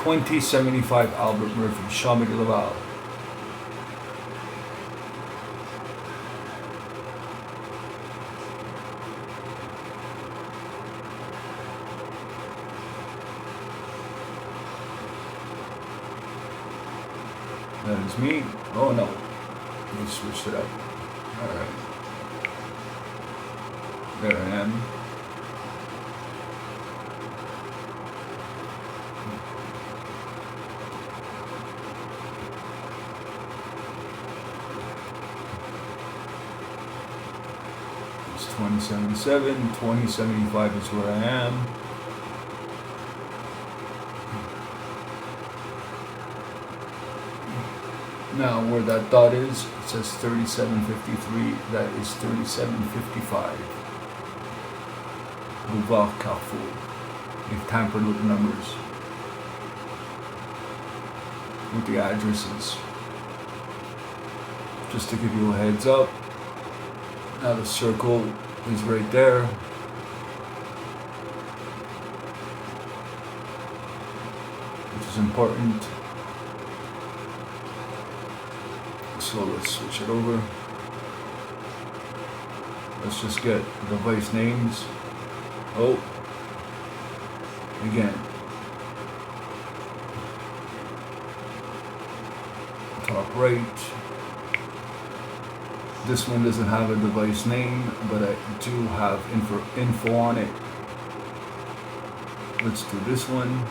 2075 Albert Murphy, Chambre de Laval. That is me. Oh no. Let me switch it up. Alright. There I am. It's 2077. 2075 is where I am. Now, where that dot is, it says 3753. That is 3755. Boulevard Carrefour. They've tampered with the numbers, with the addresses. Just to give you a heads up. Now the circle is right there. Which is important. So let's switch it over. Let's just get device names. Oh, again. Top right. This one doesn't have a device name, but I do have info on it. Let's do this one.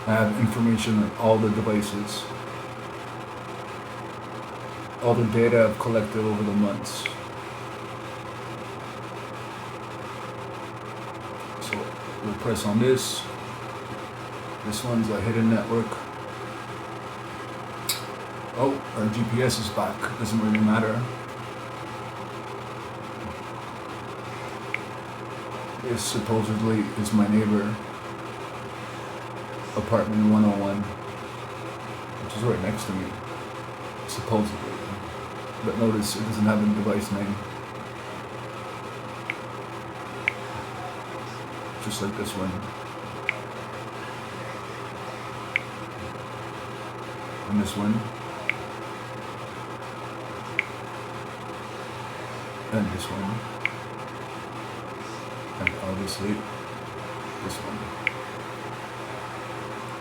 I have information on all the devices, all the data I've collected over the months. So we'll press on this. This one's a hidden network. Oh, our GPS is back. Doesn't really matter. This supposedly is my neighbor. Apartment 101, which is right next to me, supposedly. But notice it doesn't have a device name. Just like this one. And this one. And this one. And obviously, this one.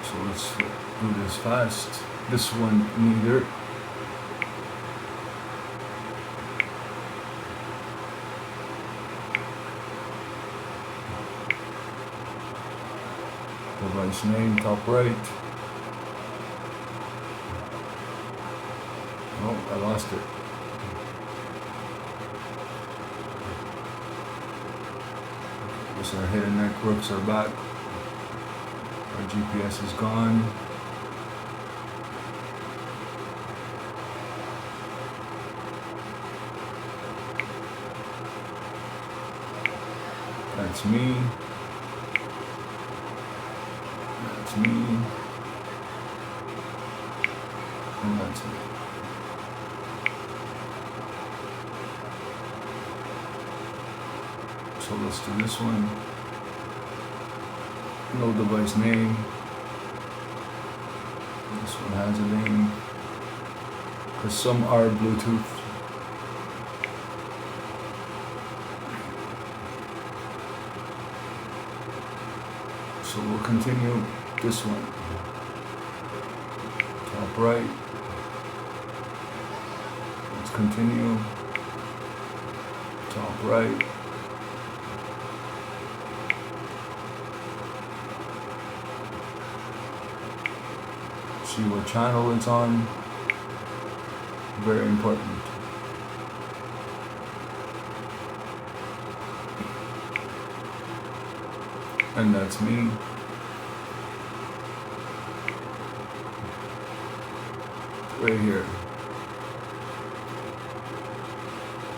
So let's do this fast. This one neither. Device name, top right. Oh, I lost it. Guess our hidden networks are back. Our GPS is gone. That's me. That's me. And that's me. So let's do this one. No device name. This one has a name. Because some are Bluetooth. So we'll continue this one. Top right. Let's continue. Top right. See what channel it's on. Very important. And that's me. Right here.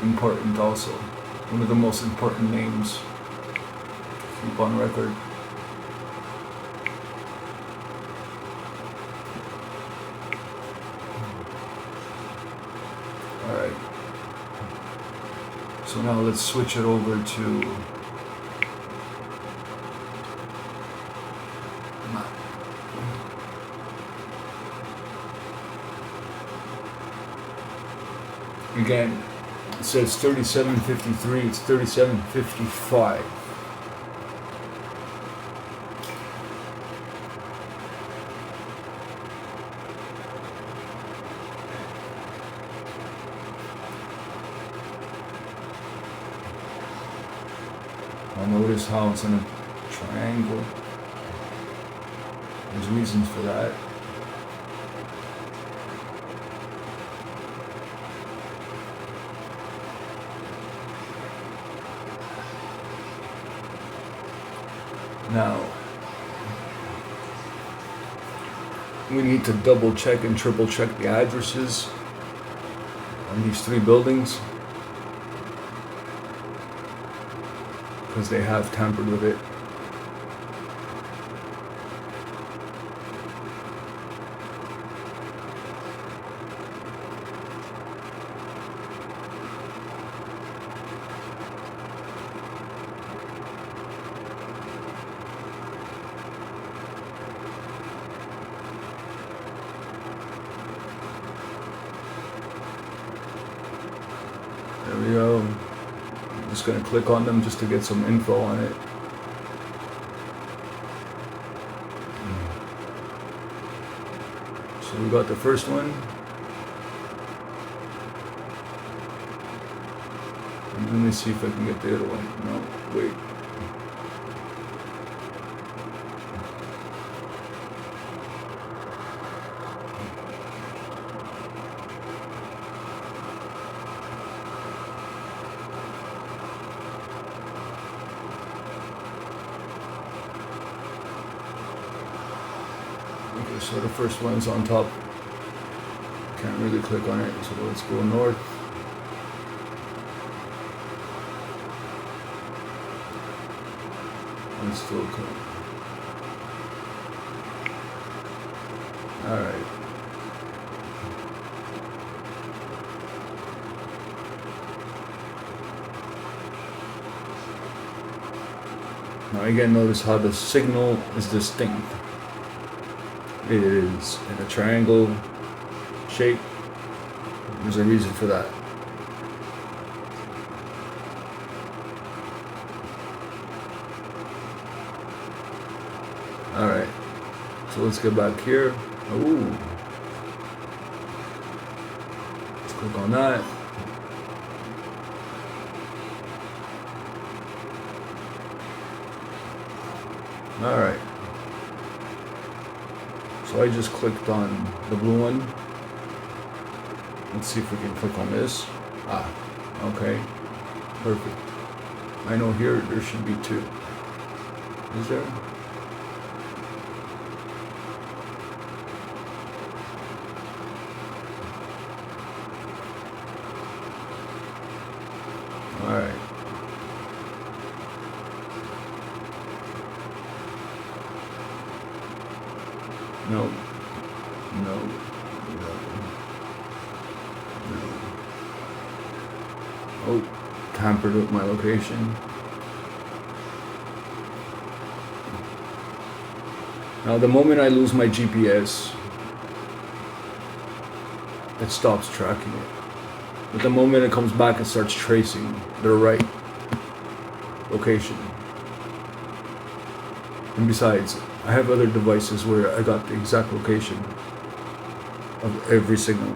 Important also. One of the most important names. Keep on record. Alright. So now let's switch it over to again, it says 3753, it's 3755. I'll notice how it's in a triangle. There's reasons for that. Now, we need to double check and triple check the addresses on these 3 buildings because they have tampered with it. There we go. I'm just going to click on them just to get some info on it. So we got the first one. And let me see if I can get the other one. No, wait. Okay, so the first one's on top. Can't really click on it, so let's go north. And still come. Alright. Now again, notice how the signal is distinct. It is in a triangle shape. There's a reason for that. Alright, so let's get back here. Ooh. Let's click on that. Alright. So I just clicked on the blue one. Let's see if we can click on this. Ah, okay. Perfect. I know here there should be 2. Is there? Alright. No. No. No. No. Oh, tampered with my location. Now the moment I lose my GPS, it stops tracking it. But the moment it comes back, it starts tracing the right location. And besides, I have other devices where I got the exact location of every signal.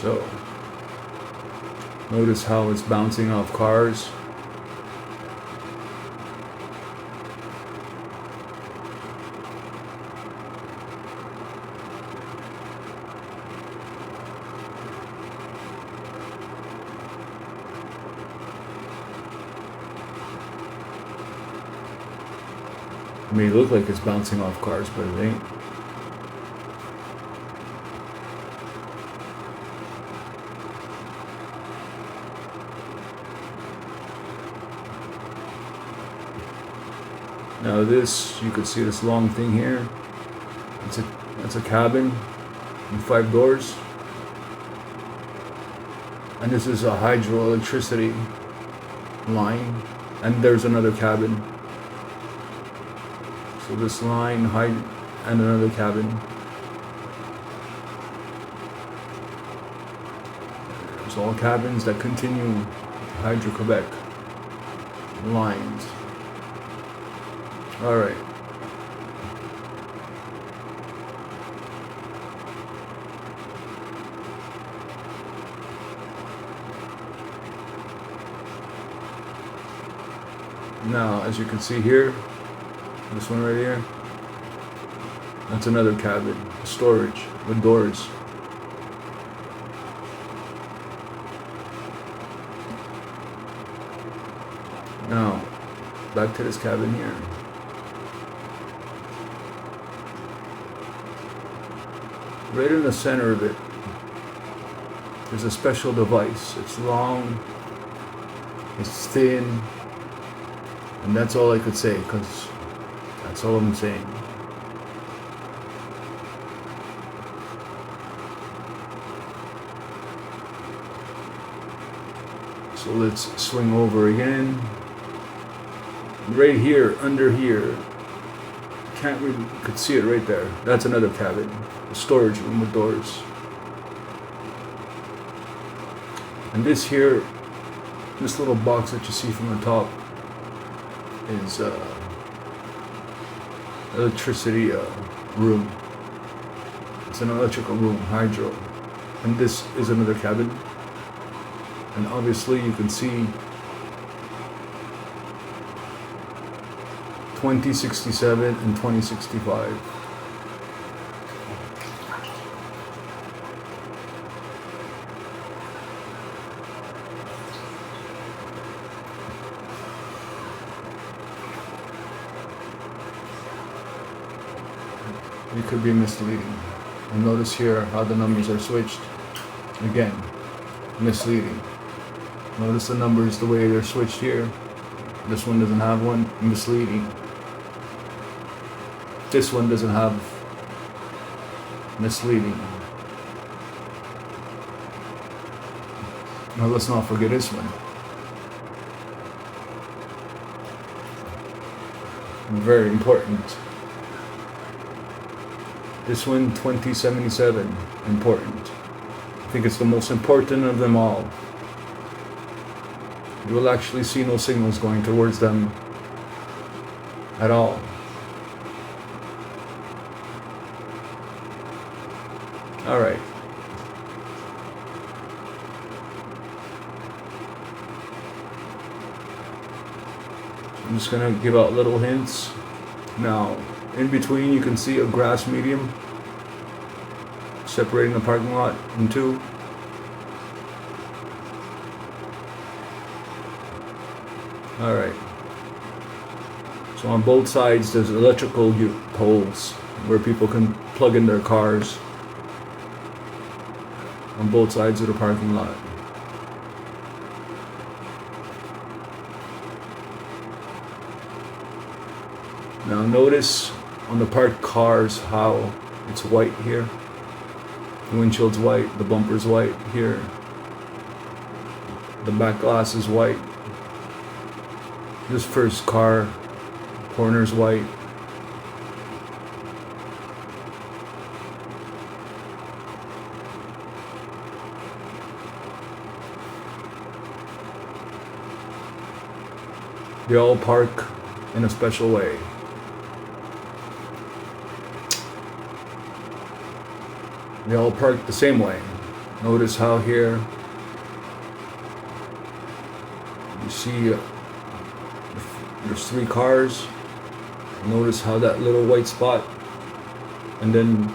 So, notice how it's bouncing off cars. may look like it's bouncing off cars, but it ain't. Now this, you could see this long thing here. It's a cabin with 5 doors. And this is a hydroelectricity line. And there's another cabin. So this line, and another cabin. There's all cabins that continue Hydro-Quebec lines. All right. Now, as you can see here, this one right here, that's another cabin, storage with doors. Now, back to this cabin here. Right in the center of it, there's a special device. It's long, it's thin, and that's all I could say, because that's all I'm saying. So let's swing over again. Right here, under here, can't really, could see it right there. That's another cabin, a storage room with doors. And this here, this little box that you see from the top is electricity room. It's an electrical room, hydro. And this is another cabin. And obviously you can see 2067 and 2065. It could be misleading. And notice here how the numbers are switched. Again, misleading. Notice the numbers, the way they're switched here. This one doesn't have one, misleading. This one doesn't have, misleading. Now let's not forget this one. Very important. This one, 2077, important. I think it's the most important of them all. You will actually see no signals going towards them at all. All right. I'm just gonna give out little hints. Now, in between you can see a grass medium separating the parking lot in two. Alright. So on both sides there's electrical poles where people can plug in their cars on both sides of the parking lot. Now notice on the parked cars how it's white here. The windshield's white, the bumper's white here. The back glass is white. This first car, corner's white. They all park in a special way. They all park the same way. Notice how here you see there's 3 cars. Notice how that little white spot, and then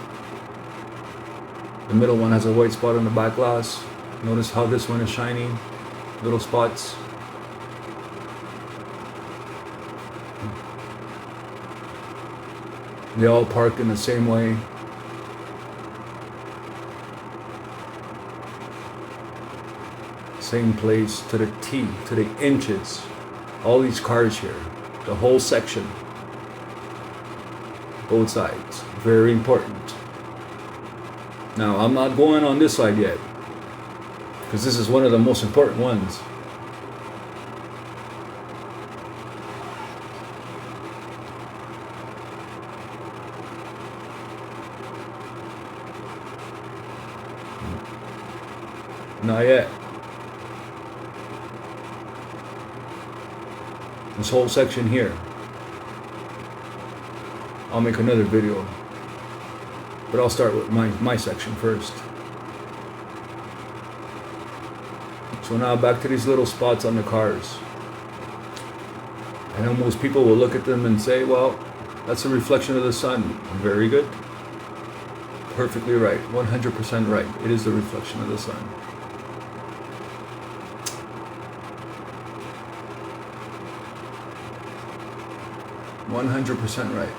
the middle one has a white spot on the back glass. Notice how this one is shiny, little spots. They all park in the same way. Same place to the T, to the inches. All these cars here, the whole section, both sides, very important. Now, I'm not going on this side yet, because this is one of the most important ones. Not yet. This whole section here. I'll make another video, but I'll start with my section first. So now back to these little spots on the cars. I know most people will look at them and say, well, that's a reflection of the sun. Very good. Perfectly right. 100% right. It is the reflection of the sun. %100% right.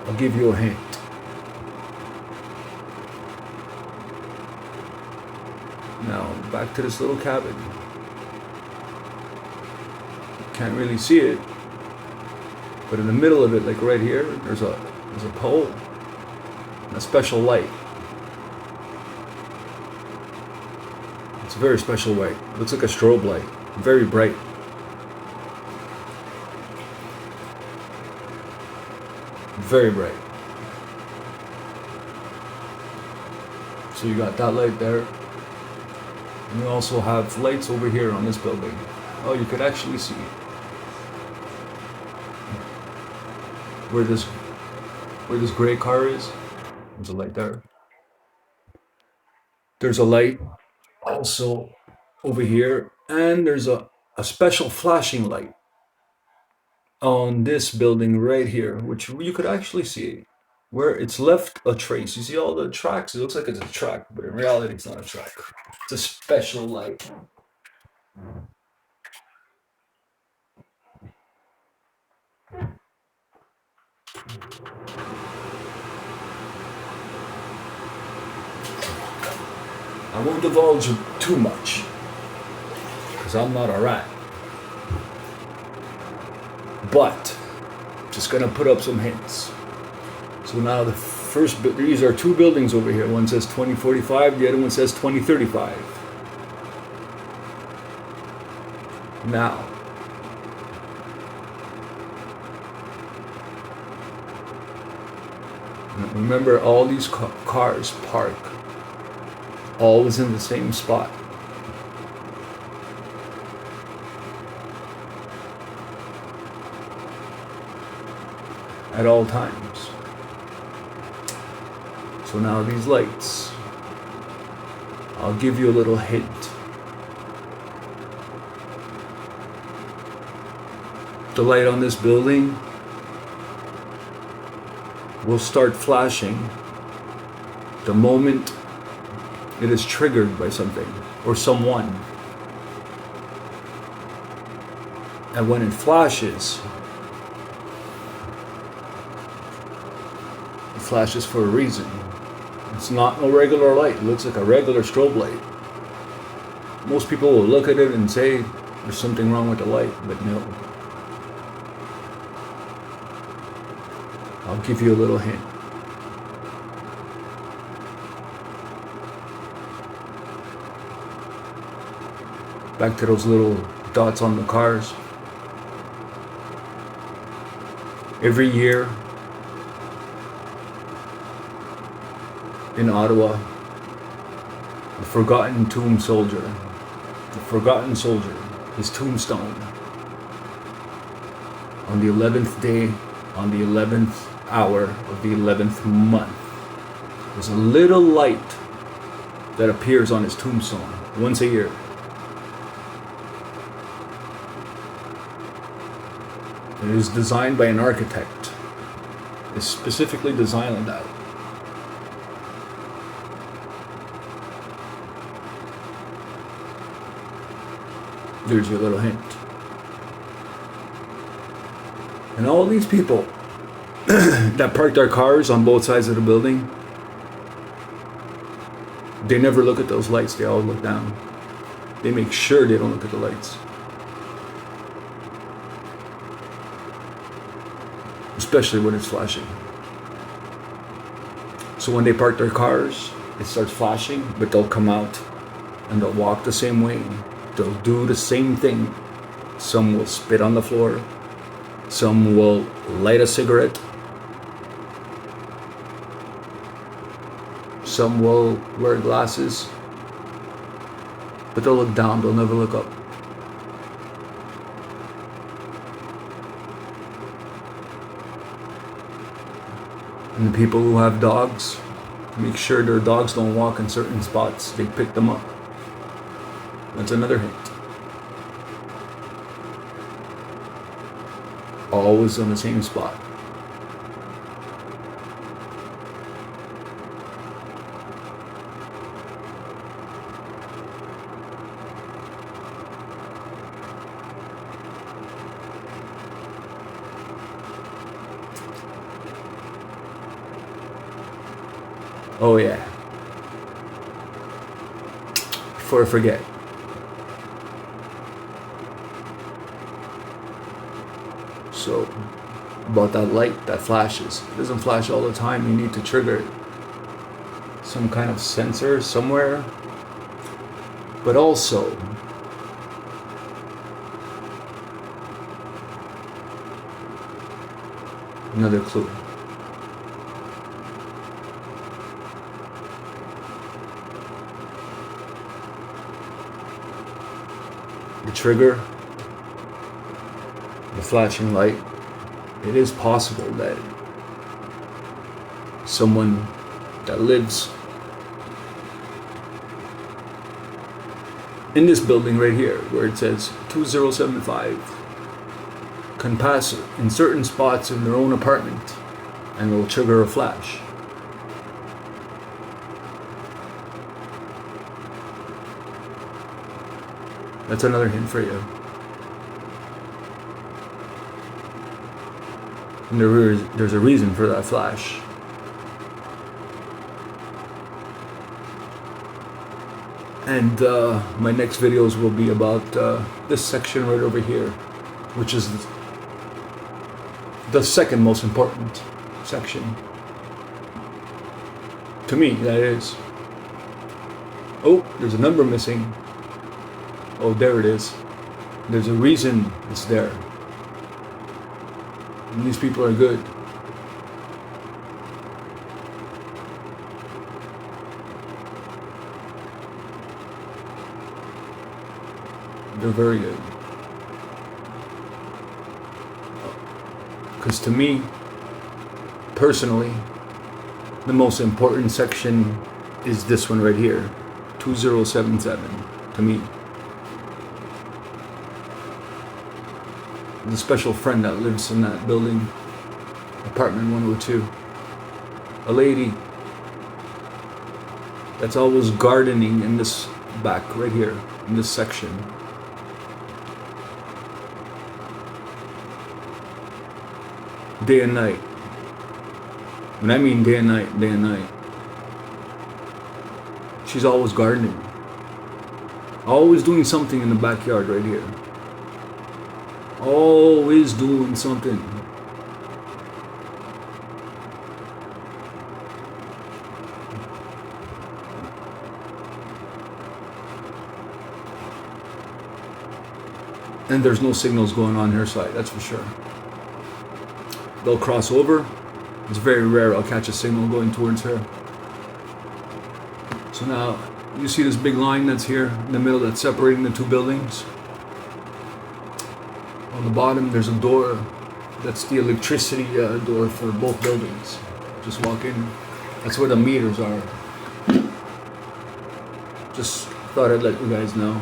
I'll give you a hint. Now, back to this little cabin. Can't really see it, but in the middle of it, like right here, there's a pole, and a special light. It's a very special light. It looks like a strobe light, very bright. Very bright. So you got that light there. And you also have lights over here on this building. Oh, you could actually see where this gray car is. There's a light there. There's a light also over here, and there's a special flashing light on this building right here, which you could actually see where it's left a trace. You see all the tracks? It looks like it's a track, but in reality it's not a track. It's a special light. I won't divulge too much, because I'm not a rat. But, just gonna put up some hints. So now the first, these are two buildings over here. One says 2045, the other one says 2035. Now, remember all these cars park always in the same spot. At all times. So now these lights, I'll give you a little hint. The light on this building will start flashing the moment it is triggered by something or someone. And when it flashes, it flashes for a reason. It's not a regular light. It looks like a regular strobe light. Most people will look at it and say there's something wrong with the light, but no. I'll give you a little hint. Back to those little dots on the cars. Every year in Ottawa, the forgotten tomb soldier, his tombstone, on the 11th day, on the 11th hour of the 11th month, there's a little light that appears on his tombstone once a year. It is designed by an architect. It's specifically designed like that. There's your little hint. And all these people that park their cars on both sides of the building, they never look at those lights. They all look down. They make sure they don't look at the lights. Especially when it's flashing. So when they park their cars, it starts flashing, but they'll come out and they'll walk the same way. They'll do the same thing. Some will spit on the floor. Some will light a cigarette. Some will wear glasses. But they'll look down, they'll never look up. And the people who have dogs, make sure their dogs don't walk in certain spots. They pick them up. That's another hint. Always on the same spot. Oh yeah. Before I forget. So, about that light that flashes. It doesn't flash all the time. You need to trigger some kind of sensor somewhere. But also, another clue. The trigger, the flashing light, it is possible that someone that lives in this building right here, where it says 2075, can pass in certain spots in their own apartment and will trigger a flash. That's another hint for you. And there's a reason for that flash. And my next videos will be about this section right over here, which is the second most important section. To me, that is. Oh, there's a number missing. Oh, there it is. There's a reason it's there. And these people are good. They're very good. Because to me, personally, the most important section is this one right here. 2077, to me. The special friend that lives in that building, apartment 102. A lady that's always gardening in this back right here, in this section. Day and night. When I mean day and night, day and night. She's always gardening. Always doing something in the backyard right here. Always doing something. And there's no signals going on her side, that's for sure. They'll cross over. It's very rare I'll catch a signal going towards her. So now, you see this big line that's here in the middle that's separating the two buildings? On the bottom, there's a door. That's the electricity door for both buildings. Just walk in. That's where the meters are. Just thought I'd let you guys know.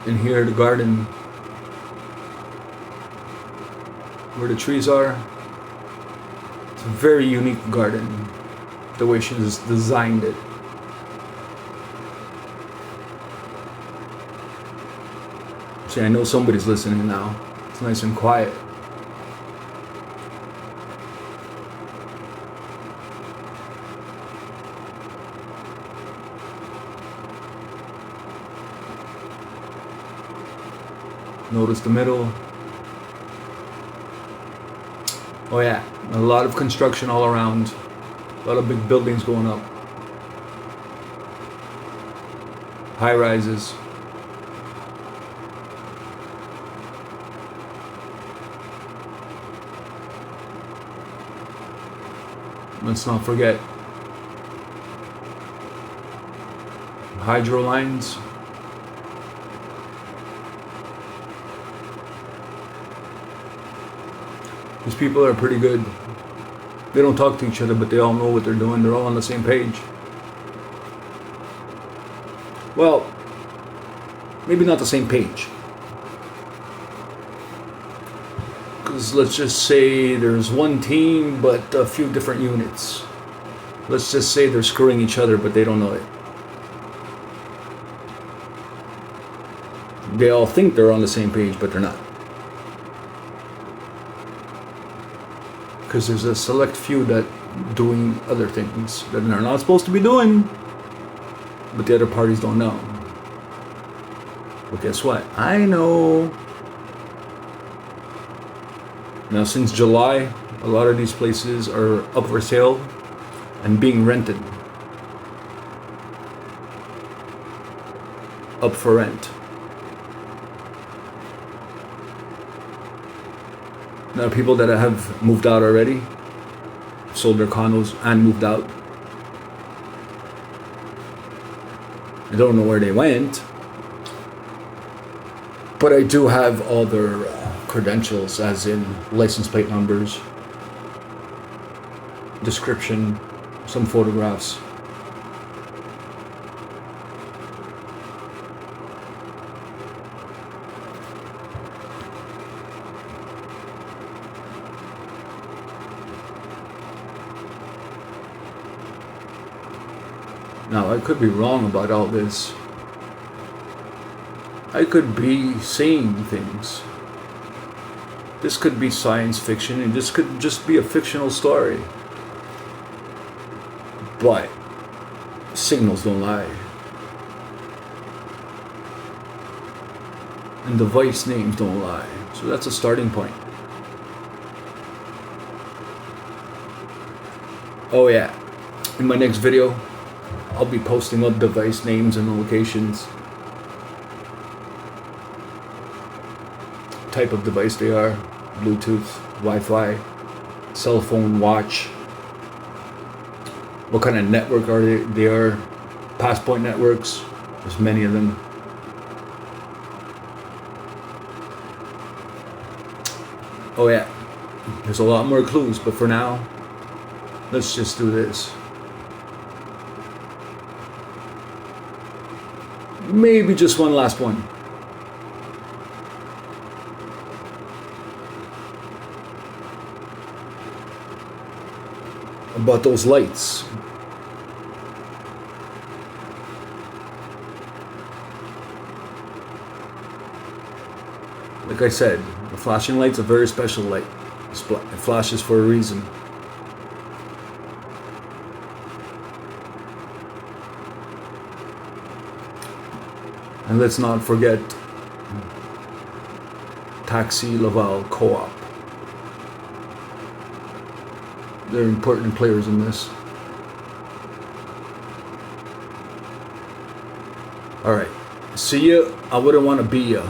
And here, the garden, where the trees are. It's a very unique garden. The way she's designed it. See, I know somebody's listening now. It's nice and quiet. Notice the middle. Oh yeah, a lot of construction all around. A lot of big buildings going up. High rises. Let's not forget hydro lines. These people are pretty good. They don't talk to each other, but they all know what they're doing. They're all on the same page. Well, maybe not the same page. Because let's just say there's one team, but a few different units. Let's just say they're screwing each other, but they don't know it. They all think they're on the same page, but they're not. Because there's a select few that doing other things that they're not supposed to be doing, but the other parties don't know. But guess what? I know. Now since July, a lot of these places are up for sale and being rented. Up for rent. There are people that have moved out already, sold their condos and moved out. I don't know where they went, but I do have all their credentials, as in license plate numbers, description, some photographs. Now, I could be wrong about all this. I could be saying things. This could be science fiction, and this could just be a fictional story. But signals don't lie. And device names don't lie. So that's a starting point. Oh yeah, in my next video, I'll be posting up device names and locations, type of device they are, Bluetooth, Wi-Fi, cell phone, watch, what kind of network are they are, passport networks, there's many of them. Oh yeah, there's a lot more clues, but for now, let's just do this. Maybe just one last one. About those lights. Like I said, the flashing light's a very special light. It flashes for a reason. And let's not forget Taxi Laval Co-op. They're important players in this. Alright, see ya. I wouldn't want to be ya.